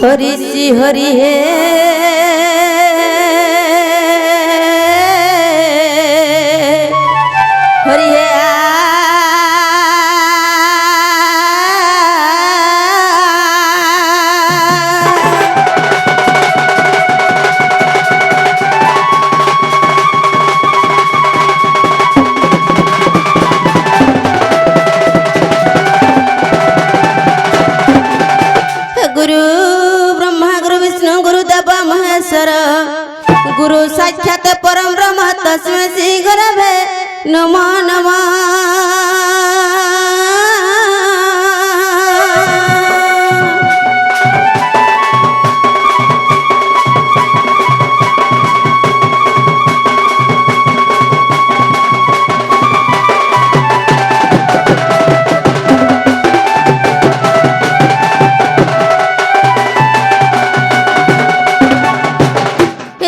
हरि श्री हरि हे हरि हे गुरु साक्षात परम ब्रह्म तस्मै श्री गुरवे नमो नमः।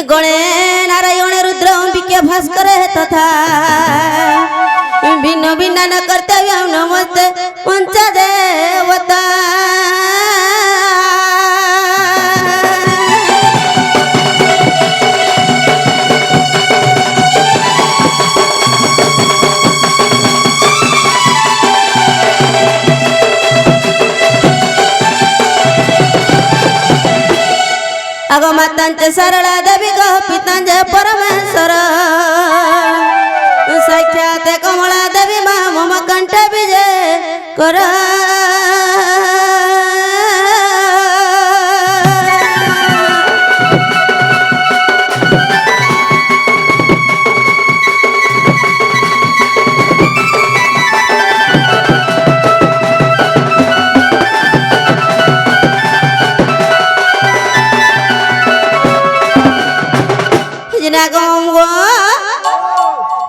गणे नारायण रुद्र अंबिके भास्कर तथा भिन्न भिन्न न कर्तव्य नमस्ते पंच देवता। अगो मातांचे सरला देवी गो पितांचे परमेश्वर साक्षात कमला देवी मा मम कंठ विजय कर।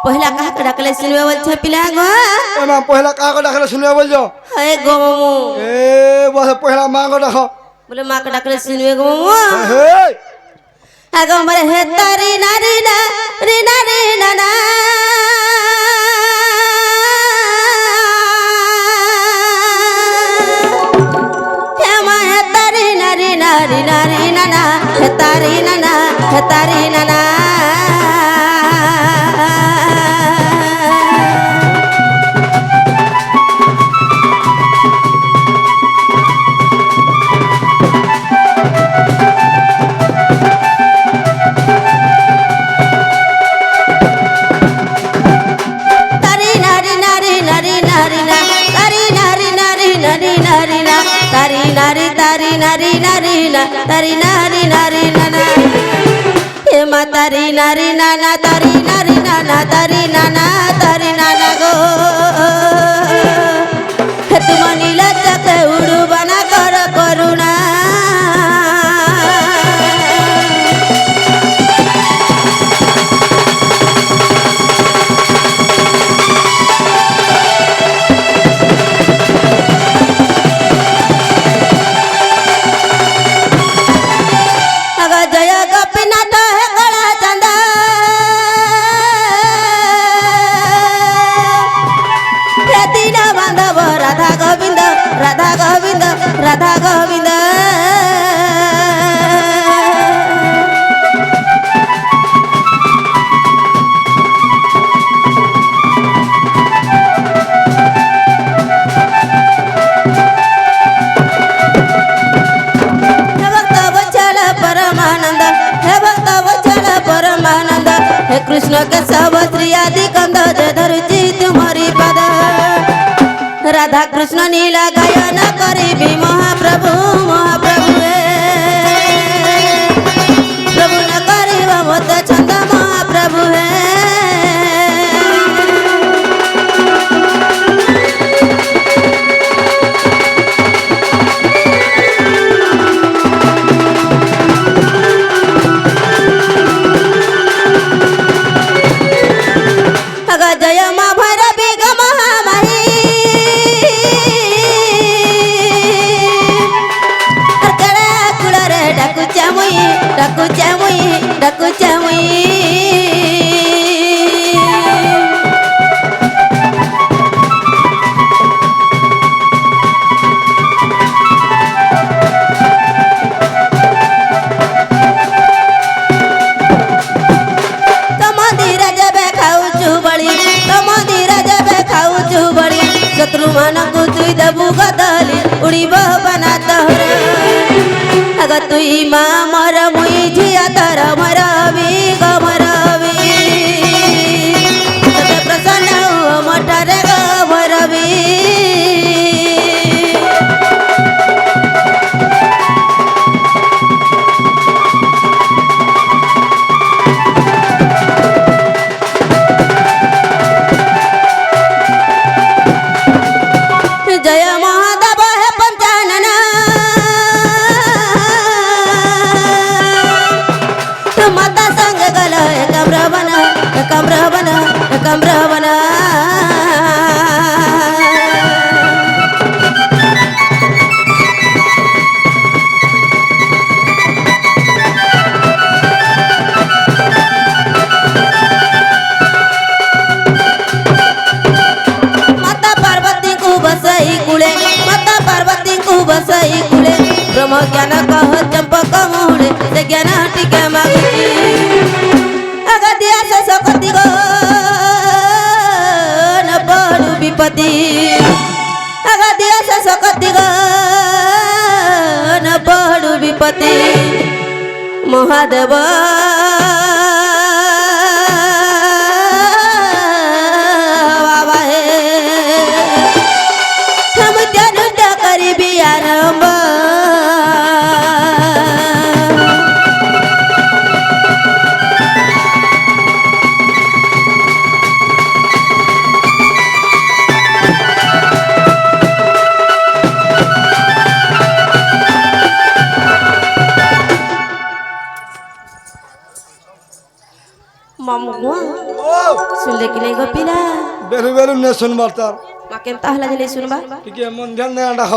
पहला कहा के डाकले सुनवे बोल छ पिला गो एमा पहला कहा को डाकले सुनवे बोल जो हे गो ममु ए बस पहला मां को डाको बोले मां के डाकले सुनवे गो ममु हे आगो मरे हे तारी नारी ना रे नारी ना ना हे मा हे तारी नारी नारी नारी ना ना हे तारी ना ना हे तारी ना ना। तारी नारी नारी नाना हे मा तारी नारी नाना तारी नारी नाना तारी नाना तारी नाना गो हे तुम नीला चक उड़ू बना कर करुणा। राधा गोविंद राधा गोविंद हे भक्त वत्सल परमानंद हे भक्त वत्सल परमानंद हे कृष्ण के सब श्री आदि कंद जय धरुचि तुम्हारी पद। राधा कृष्ण नीला गायन करी महाप्रभु महाप्रभु प्रभु न करी मत छंद महाप्रभु है। जय मा भैरवी ग महामाही তুই মা মর মুই ঝিয়া তর মরবি গো মরবি সতে প্রসন্ন মঠরে গো মরবি जय महादेव हे पंचानन माता संग गल कम्रवन कम्रवन कम्रवन माता पार्वती को बसई कुले माता पार्वती को बसई कुले ब्रह्म ज्ञान कह चंपक मुड़े से ज्ञान टिके मागुची अगदिया से सकती गो न बड़ू विपत्ति अगदिया से सकती गो न बड़ू विपत्ति महादेव बाबा हे हम त्यानुत्य करीबी आरंभ मामू ও सुनले कि नहीं गो पिला বেলু বেলু নে শুনবার তার माके ताहला जले सुनबा ঠিক মন ধ্যান না ডাক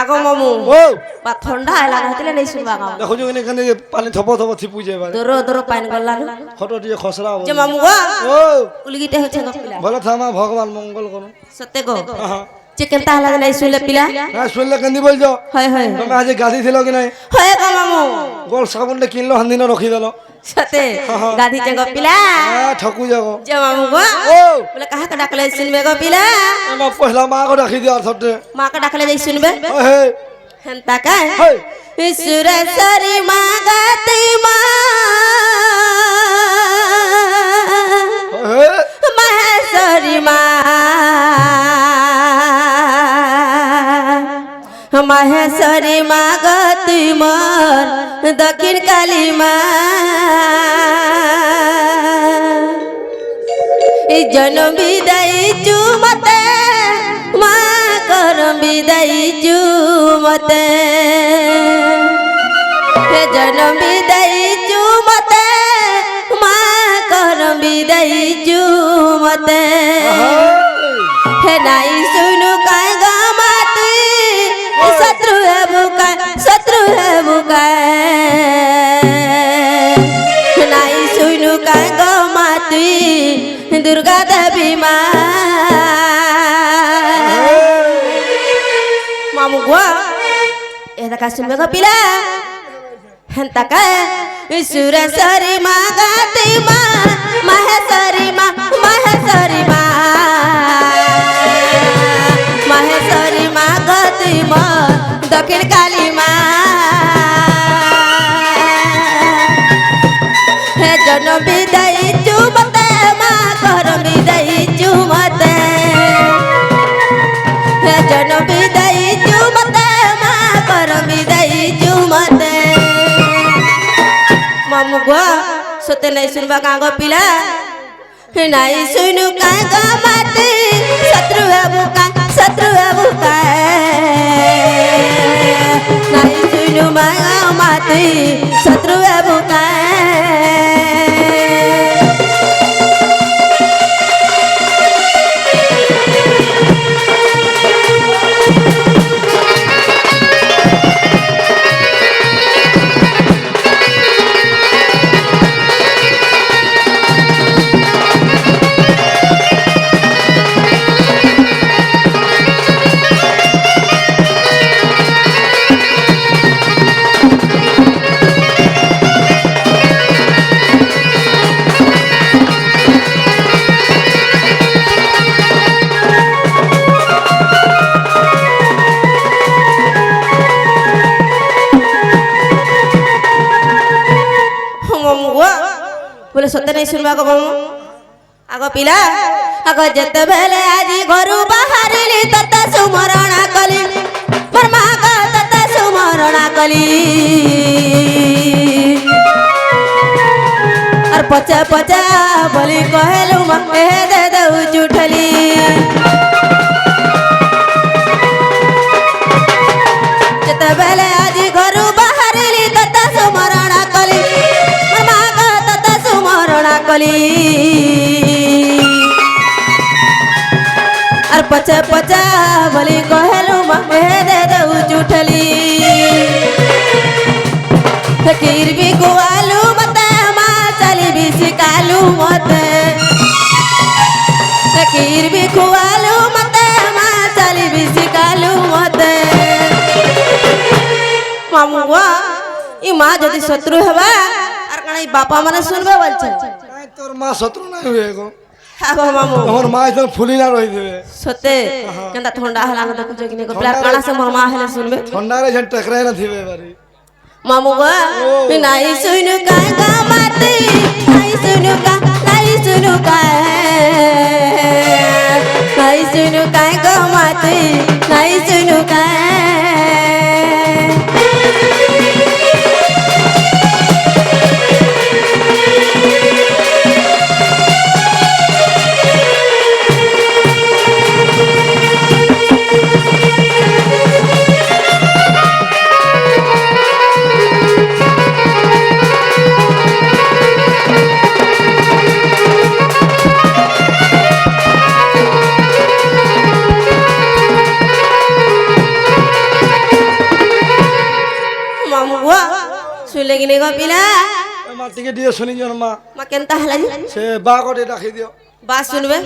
आगो मामू ও बा ठंडा आला रहतले नहीं सुनबा गाओ দেখো যে এখানে পানি থপ থপ থিপু যায় বারে दोरो दोरो पाइन गल्ला ফটো দিয়ে খসরা जे मामू गो ও उलगिटे होछे गो पिला ভালো থামা ভগবান মঙ্গল করো सत्य गो হ্যাঁ जे केन ताहला जले सुनले पिला হ্যাঁ শুনলে কেন্দি বলছো हाय हाय তুমি আজ গাধি ছিল কি নাই हाय गो मामू গোল সাবুনটা কিনলো হান্দিনা রখি দিল सत्य गाधी जे गो पिला হ্যাঁ ঠকু যাবো जे मामू गो ও बोले कहा का डाकले सुनबे गो पिला আমার পহলা মাকে রাখি দিয়া সবটে मां का डाकले जे सुनबे হে हंता का হে सुरेश्वरी मागती मां হে महेश्वरी मां महेश्वरी मागती मोर दक्षिण काली मां जन्म विदाई चुमते मां करम विदाई चुमते हे जन्म विदाई चुमते मां करम विदाई चुमते हे नाई सुनु काय गमाती शत्रु है बुकाय नाई सुनु काय गमाती दुर्गा देवी मां मामू गो एदा का सुनबे गो पिला हंता का सुरेश्वरी मां गाती मां महेश्वरी मां महेश्वरी मां महेश्वरी मां गाती मां दक्षिण काली मां हे जन्म विदाई चुमते मां करम विदाई चुमते हे जन्म विदाई चुमते मां करम विदाई चुमते मामू गो सोते नहीं सुनबा का गो पिला नहीं सुनु का गो माती शत्रु है बुका नहीं सुनु मा माती शत्रु है बुका ସତେ ନାଇଁ ଶୁଣିବାକୁ ମାମୁ ଆଗ ପିଲା ଆଗ ଯେତେବେଳେ ଆଜି ଘରୁ ବାହାରିଲି ତତେ ସୁମରଣା କଲି ମୋର ମା ତତେ ସୁମରଣା କଲି আর পচা পচা বলি কহেলু মতে দে দউচু ঠলি যেতেবেলে আজি ঘরু বাহারিলি ততে সুমরণা কলি মোর মা ততে সুমরণা কলি আর পচা পচা বলি কহেলু মতে দে দউচু ঠলি ফকির বি গোয়ালু মতে মা চালি বি শিকালু মতে ফকির বি গোয়ালু মতে মা চালি বি শিকালু মতে মামুয়া ই মা যদি শত্রু হবা আর কানা ই বাপা মানে শুনবে বলছে নাই তোর মা শত্রু নাই হয়ে গো আগো মামু তোমার মা একদম ফুলি না রই দেবে সতে কেনটা ঠান্ডা হলা না দেখো কি নে কপলা কানা সে মোর মা হেলে শুনবে ঠান্ডারে যেন টকরাই না থিবে বাড়ি মামু গো নাই শুনু কাই গা মাতে নাই শুনু কাই নাই শুনু কাই গা মাতে নাই শুনু কাই শুনলে কি নেই গো পিলা মা টিকে দিয়ে শুনি জন মা মা কেনতা হলাজি সে বা করে রাখি দিও বা শুনবে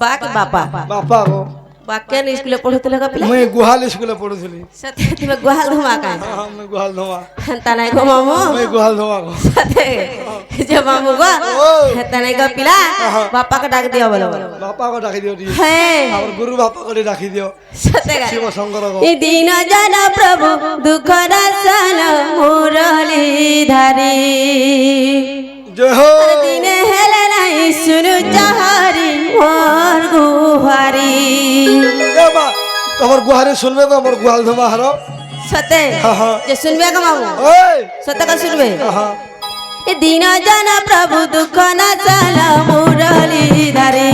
বা কি বাপা বাপা গো বা কেন স্কুলে পড়ুতলে গো পিলা মুই গুহাল স্কুলে পড়ুছিলি সাথে তুমি গোহাল ধুমা কাই মুই গুহাল ধোয়া হেনতা নাই গো মামু মুই গুহাল ধোয়া গো সাথে যে মামু গো হেনতা নাই গো পিলা বাপা কে ডাক দিও বলো বাপা को ডাকি দিও দিয়ে হ্যাঁ আমার গুরু বাপা করে রাখি দিও সাথে গা শিব শঙ্কর গো এই দিন জন প্রভু দুঃখ রসন মুরলি ধারি জয় হো দিনে হেলে নাই শুনু চাহারি মোর গুহারি এ মা তোমার গুহারে শুনবে গো আমার গুহাল ধোমা হারো সতে যে শুনবে গো মামু ওই সতে কা শুনবে হ্যাঁ এ দিন জন প্রভু দুঃখ নাচল মুরলি ধারি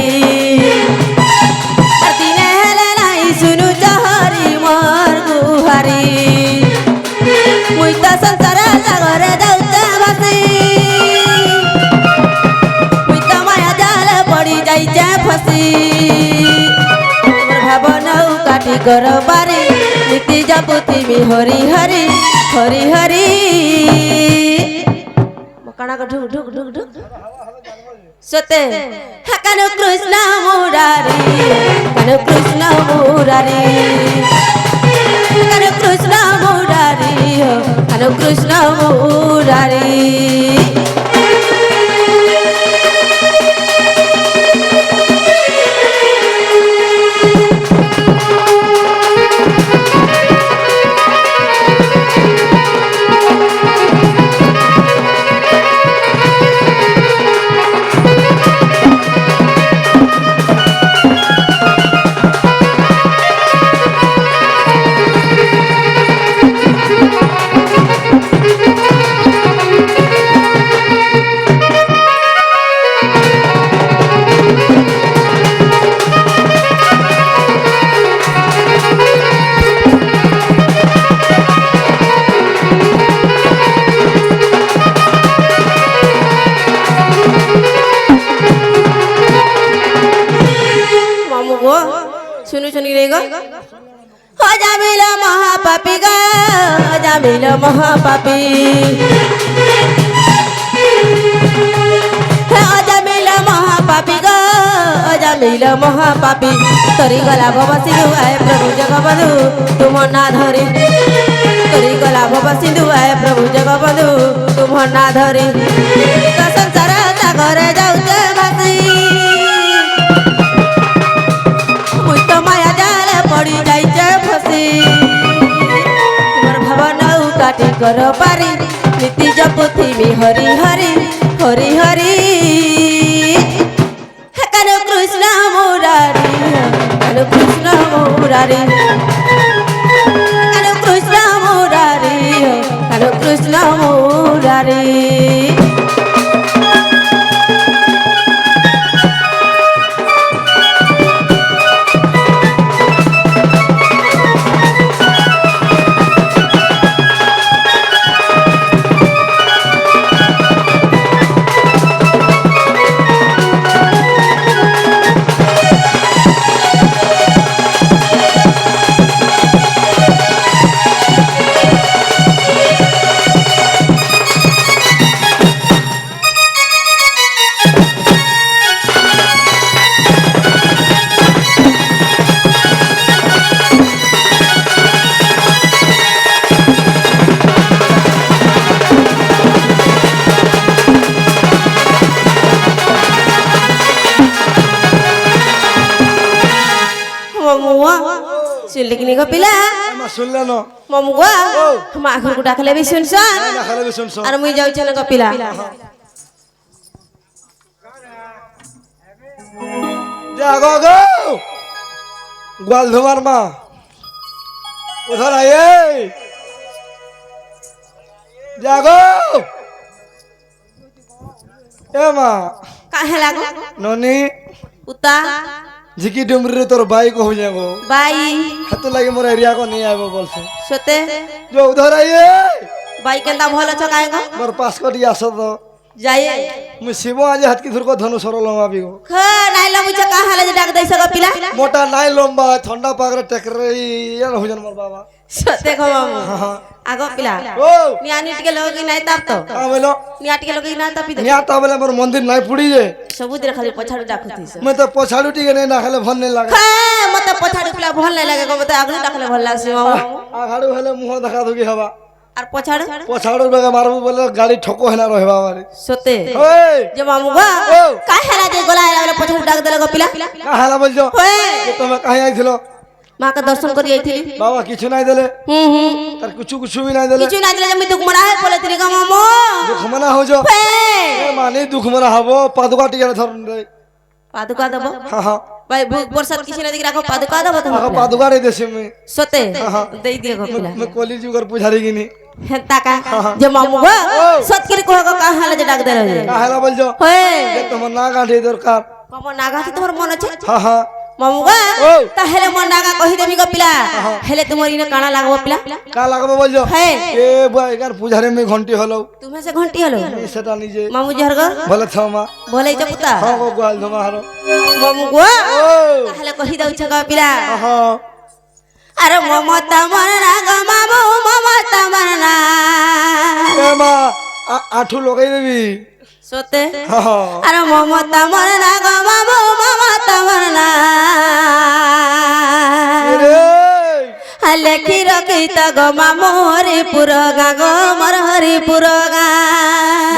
দিনে হেলে নাই শুনু চাহারি মোর গুহারি মুই তো সংসার সাগরে যাউতে ভাসি মুই তো মায়া জাল পড়ি যাইছে ফসি ভাবনাও কাটি কর পারি নীতি জপুতি মি হরি হরি হরি হরি কানা ঢুক ঢুক ঢুক ঢুক সতে কানু কৃষ্ণ মুরারি কানু কৃষ্ণ মুরারি কানু কৃষ্ণ মুরারি কানু কৃষ্ণ মুরারি শুনু শুনি রে গো ও জামিল মহাপাপী গো জামিল মহাপাপী ও জামিল মহাপাপী গো জামিল মহাপাপী তরি গলা ভবা সিন্ধু আয় প্রভু জগবধু তুম না ধরে তরি গলা ভবা সিন্ধু আয় প্রভু জগবধু তুম না ধরে তো সংসার সাগরে যাউছে ভাসি মুই তো মায়া জাল পড়ি যাইছে ফসি তোমার ভাবনাও কাটি কর পারি নীতি জপুথি মি হরি হরি হরি হরি কেন কৃষ্ণ মুরারি কেন কৃষ্ণ মুরারি কেন কৃষ্ণ মুরারি কেন কৃষ্ণ মুরারি सुनलिखिनी को पिला মা শুনলে না ममुआ हम आखिर को डाकले भी सुनसन না খালে শুন শুন और मुई जाउ चल को पिला जागो गो ग्वाल धुमार माँ उधर आइए जागो ए माँ काहे लागो नोनी उता झिकी डुमरी तोर बाई को हो जाएगो बाई हाथ लगे मोर एरिया को नहीं आएगो बोल से सोते जो उधर आइए बाई केंदा भल छ काहे को मोर पास को दिया सो तो जाइए मैं शिवो आज हाथ की धुर को धनु सरो लंगा भी ख नाइला मुझे कहां हाले डाक दै सको पिला मोटा नाई लंबा ठंडा पागरे टेकरे ये हो जन मोर बाबा सोते को मामू आगो पिला ओ नियानी टिके लोगी नाही ताप तो आ बोलो निया टिके लोगी ना तापी दे निया ताबले मोर मंदिर नहीं पुड़ी जे सबुदिन खाली पछाड़ डाकती छ मैं तो पछाड़ू टिके नहीं ना खाले भन नहीं लागे ख मते पछाड़ पिला भल नहीं लागे को मते आगली डाकले भल लागसी मामू आघाड़ू हेले मुंह देखा दोगी हवा और पछाड़ पछाड़ू बेगा मारबू बोले गाड़ी ठोको है ना रहे बाबारे सोते ओए जे मामू गो ओ काहे ला जे गोला लागले पछाड़ डाक देले को पिला का हाला बोल जो ओए ये तुम कहीं आई थिलो मां का दर्शन करी आई थी बाबा किछु नहीं देले तार कुछ भी नहीं देले किछु ना दिले जमी दुख मना है बोले तिरी का मामू दुख मना हो जो ओए ए माने दुख मना हबो पादुका टिके धरन दे पादुका दबो हां हां भाई बरसात किसी ने दिख राखो पादुका दबो तुम आका पादुका रे देसे में सोते हाँ। दे दिए को पिला मैं कॉलेज जुगर पुजारी गिनी हेता का जे मामू गो सतकिर को को का हाल जे डाक दे रहे का हाला बोल जो ओए ये तुम ना गांठी दरकार मामू नागा तो तोर मन छे हां हां मामू गो ताहेले मन नागा कहि देबी को पिला हेले तुमर इने काना लागबो पिला का लागबो बोल जो हे ए बा एगार पुजारी में घंटी हलो तुम्हें से घंटी हलो सेटा निजे मामू जहर गो भले छमा बोले जे पुता हां गो ग्वाल धमा हारो मामू गो ओ ताहेले कहि दउ छ को पिला हां अरे ममता मरना गो मामू ममता मरना ए मां आठू लगाई देबी सोते हां हां अरे ममता मरना गो मामू ममता मरना रे लेखी रखी त गो मामू हरिपुर गा गो मर हरिपुर गा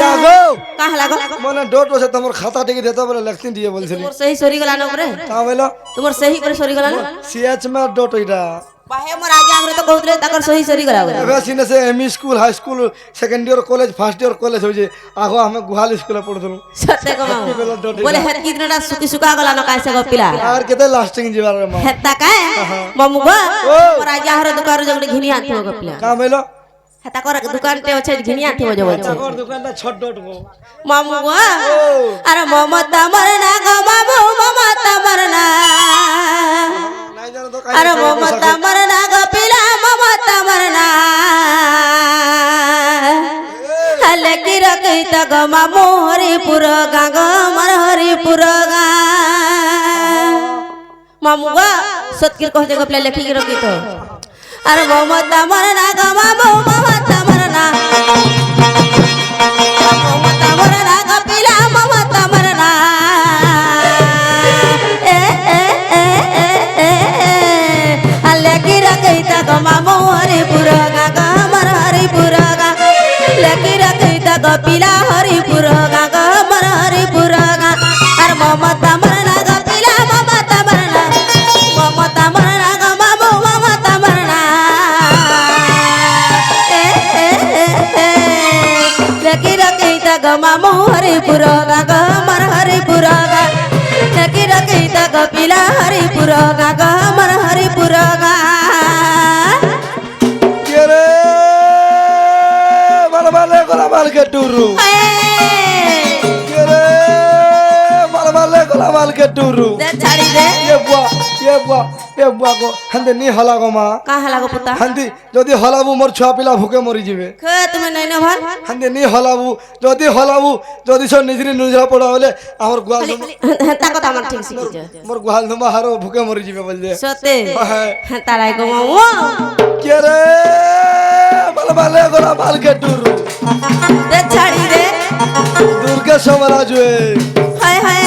जागो कहा लागो मने डोट से तमर खाता टिके देता बोले लेखती दिए बोलछली तुमर सही सरी गला न रे का बोलो तुमर सही करे सरी गला न सीएच में डोट इडा बाहे मोर आगे आगरे तो कहतले तकर सही सरी गला एबे सिने से ME school high school second year college first year college हो जे आगो हमें गुहाल स्कूल पढ़थलु सत्य को मामू बोले हेत कितनटा सुकी सुका गला न कासे गो पिला यार केते लास्टिंग जीवार रे मां हेता काए मामू गो मोर आगे आगरे दुकान जगले घिनी आथो गो पिला का बोलो हेता कर दुकान ते अछि घिनी आथो जब अछि तकर दुकान ना छट डोट गो मामू गो अरे ममता मरना गो मामू ममता मरना नहीं जानो तो अरे ममता मरना गो पिला ममता मरना हले की रखी त गो मामू हरिपुर गा गो मर हरिपुर गा मामू गो सतकिर कह जगह प्ले लिखी के रखी तो अरे ममता मरना गो मामू ममता मरना ममता मरना गो पिला ममता मरना ए ए ए ए हले की रखी त गो मामू हरिपुर गा गो मर हरिपुर गा लेकी रखी त गो पिला हरिपुर गा गो मर हरिपुर गा अरे ममता मरना गो पिला ममता मरना ममता मरना गो मामू ममता मरना ए ए ए लेकी रखी त ग मामू हरिपुर ग मर हरिपुर ढेकी रखैता ग पिला हरिपुर ग मर हरिपुर के रे माल माले गोला माल के टूरू के रे माल माले गोला माल के टूरू दे छाड़ी दे ये बुआ को हंदे नी हला गो मां का हलागो पुता हंदी जदी हलाबू मोर छुआ पिला भूखे मरी जिवे खेत में नहीं न भाई हंदे नी हलाबू जदी सो निजरी नुजरा पड़ा होले हमर गुआल हता को तमन ठीक सिखि जा मोर गुआल नुमा हारो भूखे मरी जिवे बोल दे सोते हता लाई गो मामू के रे माल माले गोला माल के टूरू दे छाड़ी दे दुर्गे समरा जुए हाय हाय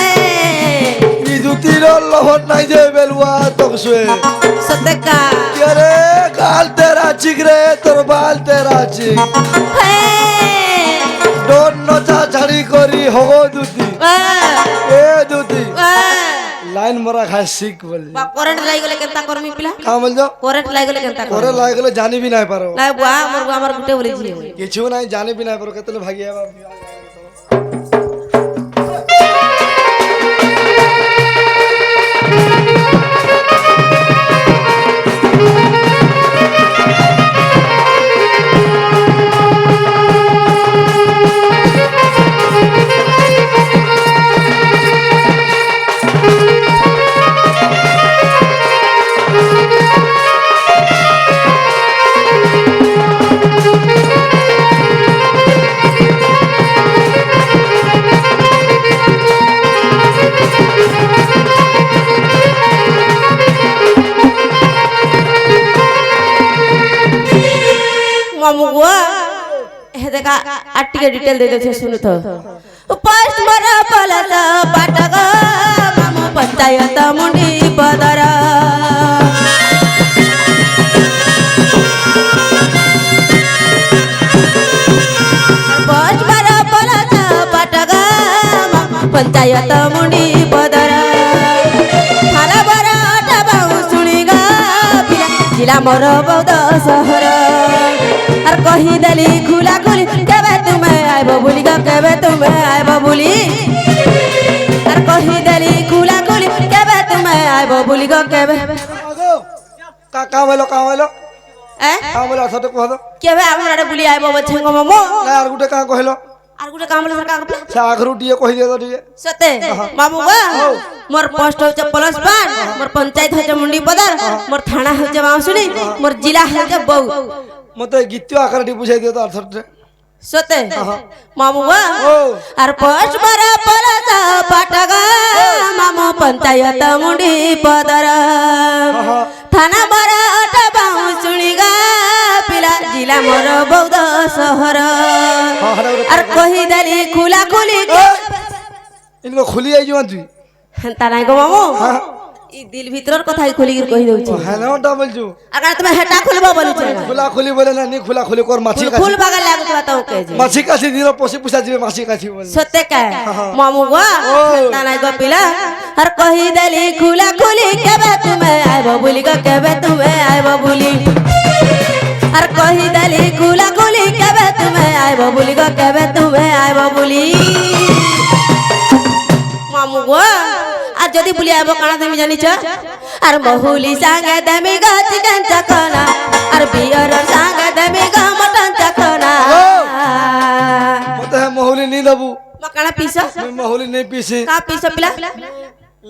तीरो लहट नहीं जे बेलुआ तक सुए सोते का के रे गाल तेरा चिक रे तोर बाल तेरा चिक डोन नचा झाड़ी करी होगो दूती ए दूती लाइन मरा खाए सीख बोल करंट लाई गेले केनता करमी पिला का बोल जो करंट लाई गेले केनता करे लाग गेले जानी भी नहीं पारो लाई बुआ हमर गुटे बोली छी किछु नहीं जानी भी नहीं पारो केतले भागिया बा मामू बुआ हे देखा आटी के डिटेल दे दे छे सुन तो फर्स्ट मरा पलत पाटक मामू पंचायत मुंडी बदर फर्स्ट मरा पलत पाटक मामू पंचायत मुंडी बदर थाला बरा डबाउ सुनिगा जिला मोर बौद्ध शहर और कही दली खुला खुली केबे तुम्हें आइबो बुली केबे तुम्हें आइबो बुली और कही दली खुला खुली केबे तुम्हें आइबो बुली केबे का वेलो ए का वेलो सते कहदो केबे हमरा बुली आइबो बछे गो ममो ना यार गुटे का कहलो और गुटे काम ले सरकार का सागरू टिए कहि दे दो टिए सते मामू बा मोर पोस्ट हो प्लस 5 मोर पंचायत हो मुंडी पदर मोर थाना हो बाउसुनी मोर जिला हो बौ मते गीत्यो आकर बुझाई दे तो अर्थ सोते मामू बा और पोस्ट मरा पलत पाटक मामू पंचायत मुंडी पदर थाना मरा अटबाउ सुनिगा पिला जिला मोर बौद्ध शहर और कही दली खुला खुली इनको खुली आई जो तू हंता नाही गो मामू ई दिल भीतर कथा खुली गिर कहि दउ छी है ना डबल जो अगर तुम हेटा खुलबा बोलू छ खुला खुली बोले ना नहीं खुला खुली कर माछी का फूल बागा लागत बताओ के जी माछी का सी दिनो पोसी पुसा जी माछी का सी बोले सत्य का मामू गो हंता नाही गो पिला हर कही दली खुला खुली केबे तुम्हें आइबो बुली केबे तुम्हें आइबो बुली हर कही दली खुला खुली केबे तुम्हें आइबो बुली केबे तुम्हें आइबो बुली मामू गो आज जदी बुली आइबो काना तुम जानि छ आर बहुली संगे देमी ग चिकन चखना आर बियर संगे देमी ग मटन चखना मते मोहली नहीं दबू मकाना पीसा मैं मोहली नहीं पीसी का पीसा पिला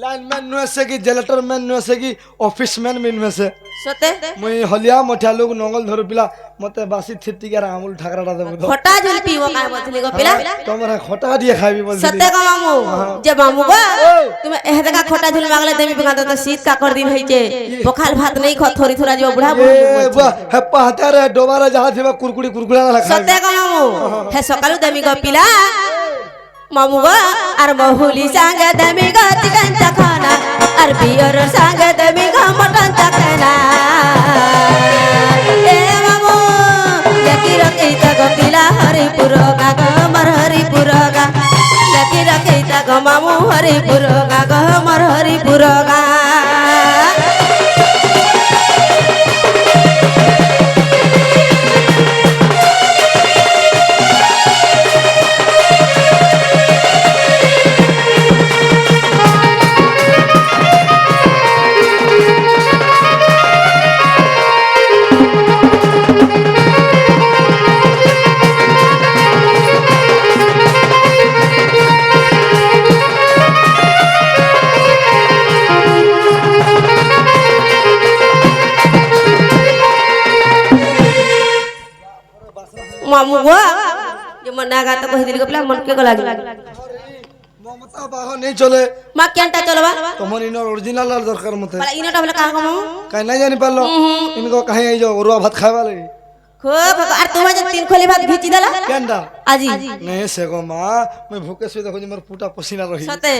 लाइनमैन नुए से की जेलेटर मैन नुए से की ऑफिस मैन मिन में से सोते मुई हलिया मठिया लोग नंगल धर पिला मते बासी थिति के आमूल ठाकराटा देबो खोटा झुल पीवो का बतली गो पिला तमरा खोटा दिए खाबी बोल सत्य का मामू जे मामू गो तुम एह जगह खोटा झुल मांगले देमी बिगा तो शीत का कर दिन होई छे बोखाल भात नहीं ख थोड़ी थोड़ा जो बुढ़ा ए बा हे पहता रे दोबारा जहां थेबा कुरकुड़ी कुरकुड़ा ना खाबी सत्य का मामू हे सकालु देमी गो पिला मामू गो आर बहुली संग देमी गो चिकन चखना आर बियर संग देमी गो मटन चखना ए मामू देखि रखै त गो पिला हरिपुर गा ग मर हरिपुर गा देखि रखै त गो मामू हरिपुर गा ग मर हरिपुर गा মামু গো যে মন নাগা তো কই দিলি গপলা মন কে গো লাগি মমতা বাহ নেই চলে মা কেনটা চলবা তোমার ইনর অরিজিনাল আর দরকার মতে বলা ইনটা বলে কাহা গো মামু কাই নাই জানি পারলো ইনকো কাহে আই যাও অরুয়া ভাত খাইবা লাগি খুব আর তুমি যে তিন খলি ভাত ভিচি দেলা কেনটা আজি नहीं से गो मां मैं भूखे से देखो जी मोर पूटा पसीना रही সতে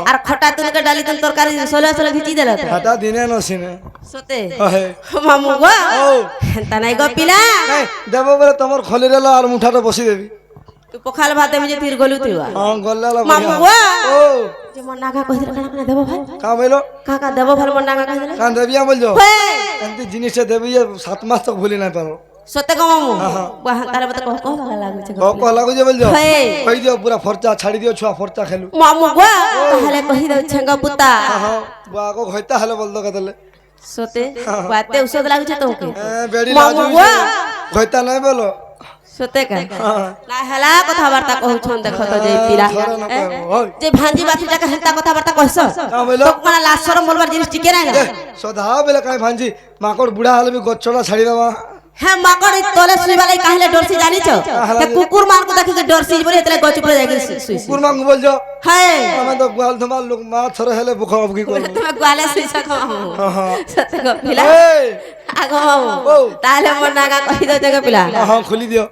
আর খটা তুনকে ডালি তুন তরকারি সোলা সোলা ভিচি দেলা তো हटा दिने न सिने সতে है মামু গো ओ হেনতা নাই গো পিলা नहीं देबो बोले तमर खोली रेला और मुठाटा बसी देबी তুই পখাল ভাতে মে যে তীর গলু তুইবা हां गल्ला মামু बढ़िया গো ओ যে মন নাগা কই দিলা কানা কানা দেবো ভাই का बोलो কাকা দেবো ভাই মন নাগা কই দিলা कान देबिया बोल जो হে एंती जिनिस से देबी 7 मास तक भूली ना पारो সতে গো মামু বাহ তারে বত কহ কহ ভালো লাগুছে को को लागो जे बोल जो হে कहि दियो पूरा फरचा छाड़ी दियो छुआ फरचा खेलु মামু গো তাহলে কহি দাও ছেঙ্গ পুতা हां बुआ को होइता हले बोल दो कतले সতে বাতে ঔষধ লাগুছে তোকে बेड़ी মামু लाजू গো होइता नहीं बोलो সতে কা हां না হেলা কথাবার্তা কহুছন দেখো তো যে পিলা थोड़ा न कहबो ओय যে ভাঞ্জি বাতিটাকে হেলতা কথাবার্তা কইছ का बोलो তো মানে লাশ শরম বলবার জিনিস টিকে নাই না সদা বেলে কাই ভাঞ্জি মাকড় বুড়া হলে বি গছড়া ছাড়ি দেবা হ্যাঁ মাকড় তলে শুইবালাই কাহলে ডরছি জানিছ তে কুকুর মারকু দেখি যে ডরছি বলি এতলে গছ উপরে যাই শুই কুকুর মাং বল যো হ্যাঁ আমি তো গোয়াল তোমার লোক মা থরে হেলে বুখা বুকি করব তুমি গোয়ালে শুইছ খাও হ্যাঁ সতে গো পিলা এই আগো মামু তাহলে মন নাগা কহি দাও দেখো পিলা হ্যাঁ খুলি দিও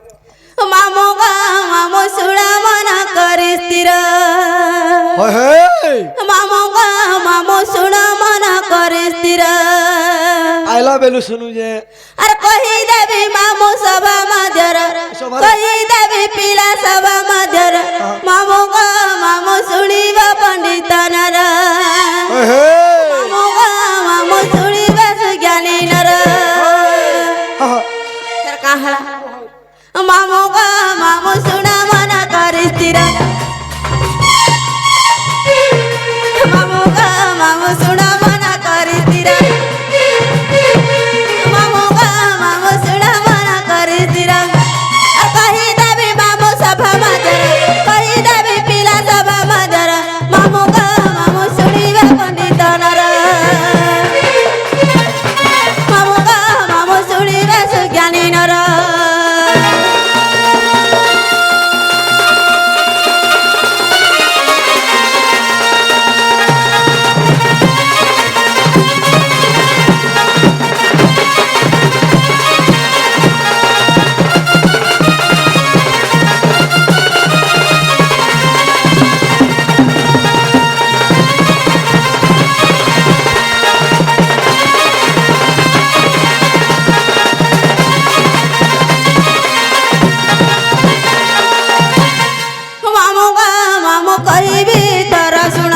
মামু গো মামু সুড়া মনা করি স্থির হয় হে মামু গো মামু সুড়া মনা করি স্থির আইলা বেলু শুনু যে আর কহি দেবি মামু সভা মজর কহি দেবি পিলা সভা মজর মামু গো মামু শুনিবা পণ্ডিত নর হয় হে মামু গো মামু শুনিবা সুজ্ঞানী নর হ্যাঁ সর কাহলা মামু গো মামু শুনা মনা করি স্থির মামু গো মামু শুনা মনা করি স্থির মামু গো মামু শুনা মনা করি স্থির আর কহি দেবি মামু সভা মজর কহি দেবি পিলা সভা মজর মামু গো মামু শুনিবা পণ্ডিত নর মামু গো মামু শুনিবা সুজ্ঞানী নর মামু গো মামু কহিবি তোর শুণ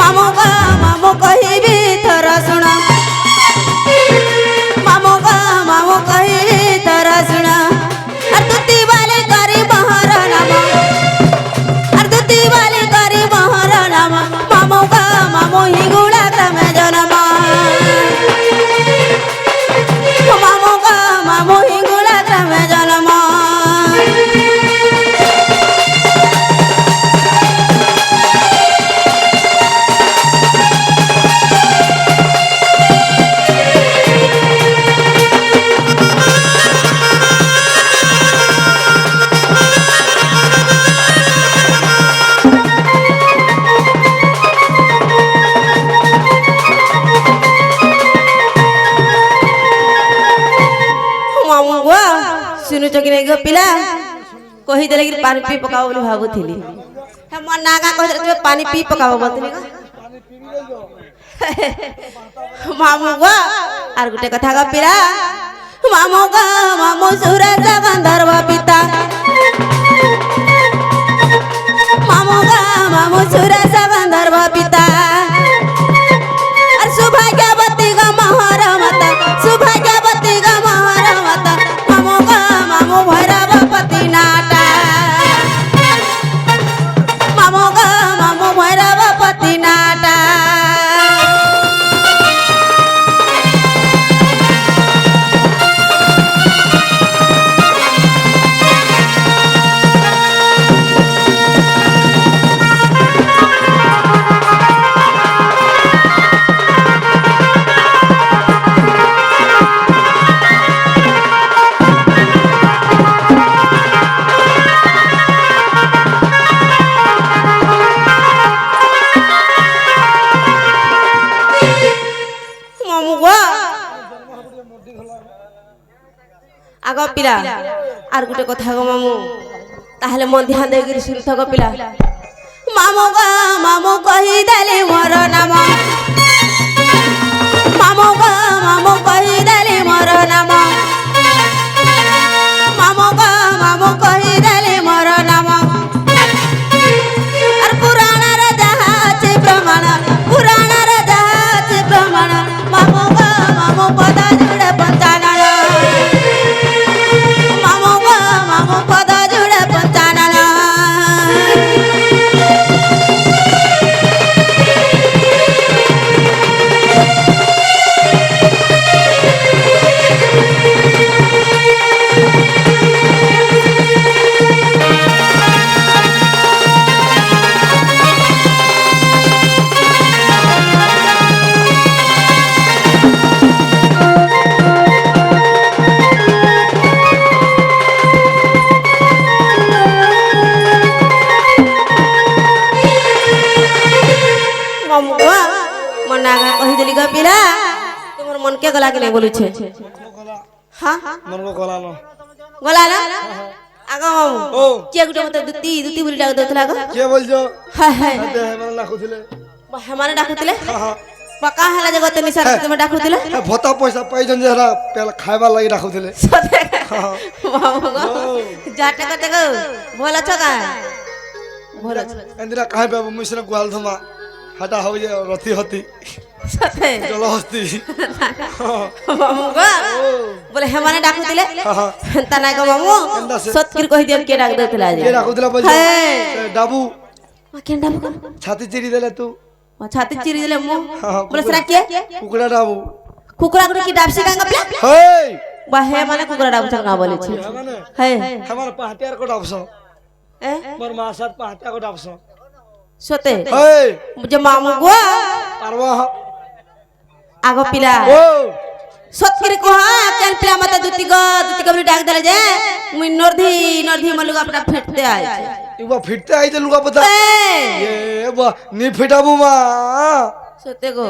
মামু গো মামু কহিবি তোর শুণ মামু গো মামু কহিবি তোর শুণ আর তুতি বালি করি মহর নাম আর তুতি বালি করি মহর নাম মামু গো মামু হিগুড়া গ্রামে জন্ম মামু গো মামু হিগুড়া গ্রামে জন্ম মামু গো শুনুছ কি নাই গো পিলা কহি দেলে কি পানি পি পকাব বলি ভাবুଥିଲି হ্যাঁ মন নাগা কহি তুমি পানি পি পকাব বলଥିଲି গো মামু গো আর গোটে কথা গো পিলা মামু গো মামু সুরজ গন্ধর্ব পিতা মামু গো মামু সুরজ গন্ধর্ব পিতা আর সৌভাগ্যবতী গো মহর মাতা সৌভাগ্যবতী গো মহর মাতা মামু গো মামু ভৈরব পতি নাটা মামু গো মামু ভৈরব পতি নাটা আগ পিলা আর গোটে কথা গো মামু তাহলে মন ধ্যান ଦେଇକିରି শুনথ গো পিলা মামু কহিদেলে মোর নাম মামু কহিদেলে মোর নাম মামু কহিদেলে মোর নাম আর পুরাণর যাহা আছে প্রমাণ পুরাণর যাহা আছে প্রমাণ মামু পদ জুড়ে পঞ্চানন মামু পদ জুড়ে পঞ্চানন मन आगा कही देली ग पिला तुमर मन के गला के नहीं बोलू छे हां मन को गला न गला ना आगा मामू ओ के गुटे मते दुती बुली डाक दतला ग के बोलजो हाय हाय दे मन लाखुथिले हमारे डाकुतले हां पक्का हला जगत निशा तुम डाकुतले भत्ता पैसा पाइजन जे हरा पेला खाइबा लागि राखुथिले मामू गो जाटे करते गो भोला छका भोला एंदिरा काहे बाबू मिश्र ग्वाल धमा हटा हो जे रथी हती सते चलो हस्ती मामू गो बोले हमारे डाकुतले तना गो मामू सतकिर कहि दियम के डाक दतला जे के राखुथिला बोल डाबू केन डाबू छाती चिरी देले तू छाती चिरी देले मु हाँ, बोले सरा के कुकड़ा डाबू कुकरा गुटे की डाबसी कांगा प्ला हे बाहे माने कुकरा डाबू चंगा बोले छे माने हे हमार पहाटियार को डाबसो ए मोर मासात पहाटिया को डाबसो सोते हे मुझे मामू गो पारवा आगो पिला ओ सतकिर को केन पिला मते दुती को डाक देले जे मुई नरधी मलुगा अपना फेटते आय इबा फिटते आई ते लुगा पता ए ये बा नी फिटाबू मा सोते गो